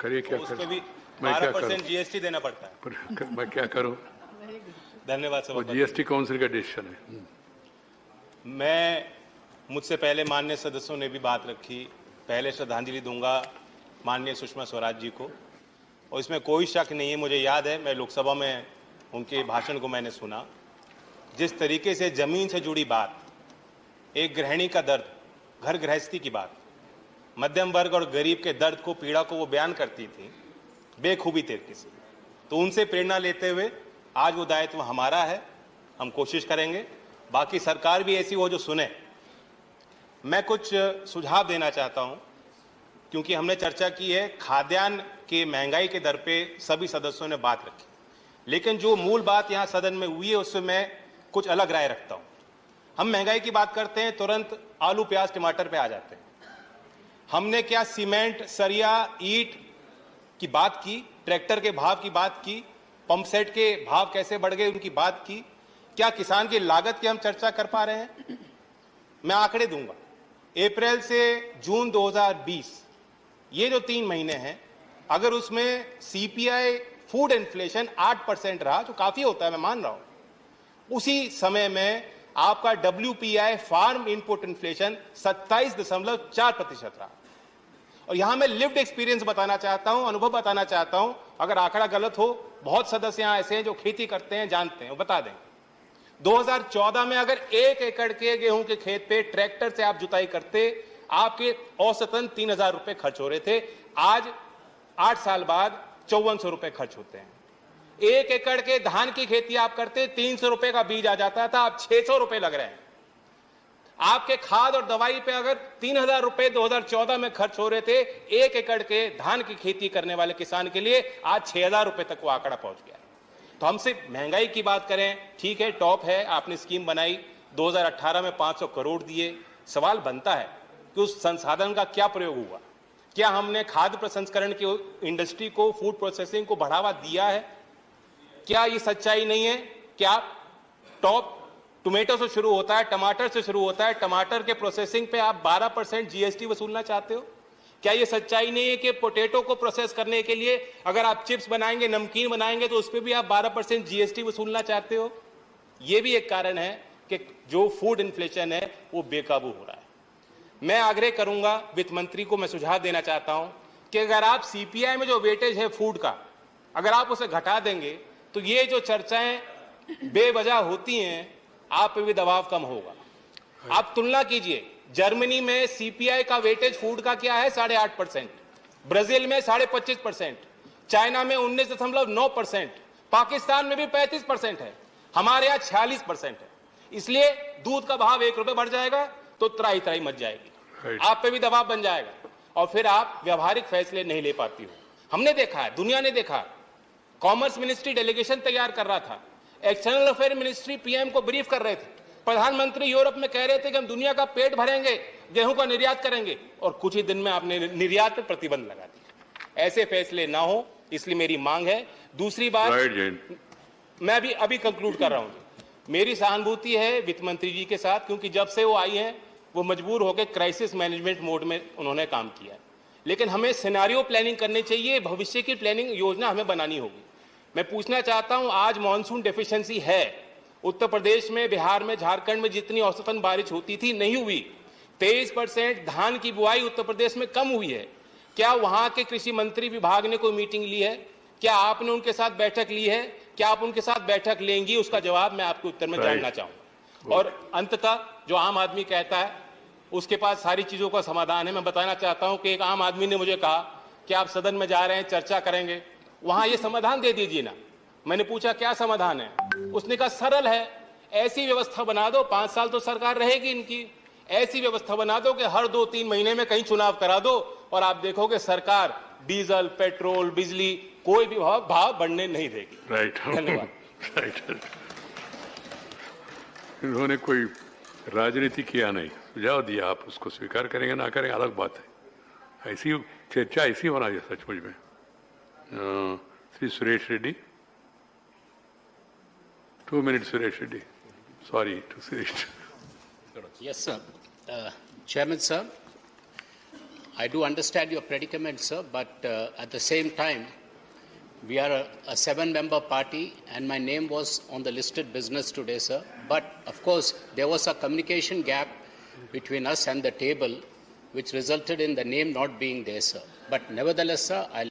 करिए क्या उस पे करूं? भी मैं क्या 12% जीएसटी देना पड़ता है। मैं क्या करूं? धन्यवाद वो सभापति। जीएसटी काउंसिल का डिसीजन है। मुझसे पहले माननीय सदस्यों ने भी बात रखी। पहले श्रद्धांजलि दूंगा माननीय सुषमा स्वराज जी को, और इसमें कोई शक नहीं है, मुझे याद है मैं लोकसभा में उनके भाषण को मैंने सुना। जिस तरीके से जमीन से जुड़ी बात, एक गृहिणी का दर्द, घर गृहस्थी की बात, मध्यम वर्ग और गरीब के दर्द को, पीड़ा को वो बयान करती थी बेखूबी तरीके से। तो उनसे प्रेरणा लेते हुए आज वो दायित्व हमारा है, हम कोशिश करेंगे, बाकी सरकार भी ऐसी हो जो सुने। मैं कुछ सुझाव देना चाहता हूं, क्योंकि हमने चर्चा की है खाद्यान्न की महंगाई के दर पे सभी सदस्यों ने बात रखी, लेकिन जो मूल बात यहां सदन में हुई है उससे मैं कुछ अलग राय रखता हूं। हम महंगाई की बात करते हैं, तुरंत आलू प्याज टमाटर पे आ जाते हैं। हमने क्या सीमेंट सरिया ईंट की बात की, ट्रैक्टर के भाव की बात की, पंप सेट के भाव कैसे बढ़ गए उनकी बात की, क्या किसान की लागत की हम चर्चा कर पा रहे हैं? मैं आंकड़े दूंगा। अप्रैल से जून 2020 ये जो 3 महीने हैं, अगर उसमें सीपीआई फूड इन्फ्लेशन 8% रहा, जो काफी होता है मैं मान रहा हूं, उसी समय में आपका WPI फार्म इनपुट इन्फ्लेशन 27.4% रहा। और यहां मैं लिव्ड एक्सपीरियंस बताना चाहता हूं, अनुभव बताना चाहता हूं। अगर आंकड़ा गलत हो, बहुत सदस्य यहां ऐसे हैं जो खेती करते हैं, जानते हैं, वो बता दें। 2014 में अगर 1 एकड़ के गेहूं के खेत पे ट्रैक्टर से आप जुताई करते, आपके औसतन 3,000 रुपए खर्च हो रहे थे। आज 8 साल बाद 5400 रुपए खर्च होते हैं। 1 एकड़ के धान की खेती आप करते, 300 रुपए का बीज आ जाता था, अब 600 रुपए लग रहे हैं। आपके खाद और दवाई पे अगर 3,000 रुपए 2014 में खर्च हो रहे थे 1 एकड़ के धान की खेती करने वाले किसान के लिए, आज 6,000 रुपए तक वो आंकड़ा पहुंच गया। तो हम सिर्फ महंगाई की बात करें, ठीक है, टॉप है, आपने स्कीम बनाई, 2018 में 500 करोड़ दिए। सवाल बनता है कि उस संसाधन का क्या प्रयोग हुआ? क्या हमने खाद्य प्रसंस्करण की इंडस्ट्री को, फूड प्रोसेसिंग को बढ़ावा दिया है? क्या ये सच्चाई नहीं है कि आप टॉप टोमेटो से शुरू होता है, टमाटर से शुरू होता है, टमाटर के प्रोसेसिंग पे आप 12% जीएसटी वसूलना चाहते हो? क्या ये सच्चाई नहीं है कि पोटैटो को प्रोसेस करने के लिए अगर आप चिप्स बनाएंगे, नमकीन बनाएंगे, तो उस पर भी आप 12% जीएसटी वसूलना चाहते हो? ये भी एक कारण है कि जो फूड इन्फ्लेशन है वो बेकाबू हो रहा है। मैं आग्रह करूंगा, वित्त मंत्री को मैं सुझाव देना चाहता हूं कि अगर आप सीपीआई में जो वेटेज है फूड का, अगर आप उसे घटा देंगे तो ये जो चर्चाएं बेवजह होती हैं, आप पे भी दबाव कम होगा। आप तुलना कीजिए, जर्मनी में सीपीआई का वेटेज फूड का क्या है? 8.5%, ब्राजील में 25.5%, चाइना में 19.9%, पाकिस्तान में भी 35% है, हमारे यहाँ 46% है। इसलिए दूध का भाव 1 रुपए बढ़ जाएगा तो त्राही त्राही मच जाएगी, आप पे भी दबाव बन जाएगा और फिर आप व्यवहारिक फैसले नहीं ले पाती हो। हमने देखा है, दुनिया ने देखा। कॉमर्स मिनिस्ट्री डेलीगेशन तैयार कर रहा था, एक्सटर्नल अफेयर मिनिस्ट्री पीएम को ब्रीफ कर रहे थे, प्रधानमंत्री यूरोप में कह रहे थे कि हम दुनिया का पेट भरेंगे, गेहूं का निर्यात करेंगे, और कुछ ही दिन में आपने निर्यात पर प्रतिबंध लगा दिया। ऐसे फैसले ना हो, इसलिए मेरी मांग है। दूसरी बात, मैं भी अभी कंक्लूड कर रहा हूं। मेरी सहानुभूति है वित्त मंत्री जी के साथ, क्योंकि जब से वो आई हैं वो मजबूर होकर क्राइसिस मैनेजमेंट मोड में उन्होंने काम किया है। लेकिन हमें सिनेरियो प्लानिंग करनी चाहिए, भविष्य की प्लानिंग योजना हमें बनानी होगी। मैं पूछना चाहता हूं, आज मॉनसून डेफिशिएंसी है उत्तर प्रदेश में, बिहार में, झारखंड में जितनी औसतन बारिश होती थी नहीं हुई। 23% धान की बुआई उत्तर प्रदेश में कम हुई है। क्या वहां के कृषि मंत्री विभाग ने कोई मीटिंग ली है? क्या आपने उनके साथ बैठक ली है? क्या आप उनके साथ बैठक लेंगी? उसका जवाब मैं आपके उत्तर में जानना चाहूंगा। और अंततः जो आम आदमी कहता है उसके पास सारी चीजों का समाधान है। मैं बताना चाहता हूं कि एक आम आदमी ने मुझे कहा कि आप सदन में जा रहे हैं, चर्चा करेंगे, वहां ये समाधान दे दीजिए ना। मैंने पूछा क्या समाधान है? उसने कहा सरल है, ऐसी व्यवस्था बना दो, 5 साल तो सरकार रहेगी इनकी, ऐसी व्यवस्था बना दो कि हर 2-3 महीने में कहीं चुनाव करा दो और आप देखोगे सरकार डीजल, पेट्रोल, बिजली कोई भी भाव बढ़ने नहीं देगी। राइट, धन्यवाद। राइट। इन्होंने कोई राजनीति किया नहीं, सुझाव दिया, आप उसको स्वीकार करेंगे ना करेंगे अलग बात है। ऐसी चर्चा ऐसी होना चाहिए सचमुच में। Shri Suresh Reddy, 2 minutes, Suresh Reddy. Sorry to Suresh. Yes, sir. Chairman, sir, I do understand your predicament, sir, but at the same time, we are a 7-member party, and my name was on the listed business today, sir. But, of course, there was a communication gap between us and the table, which resulted in the name not being there, sir. But nevertheless, sir, I'll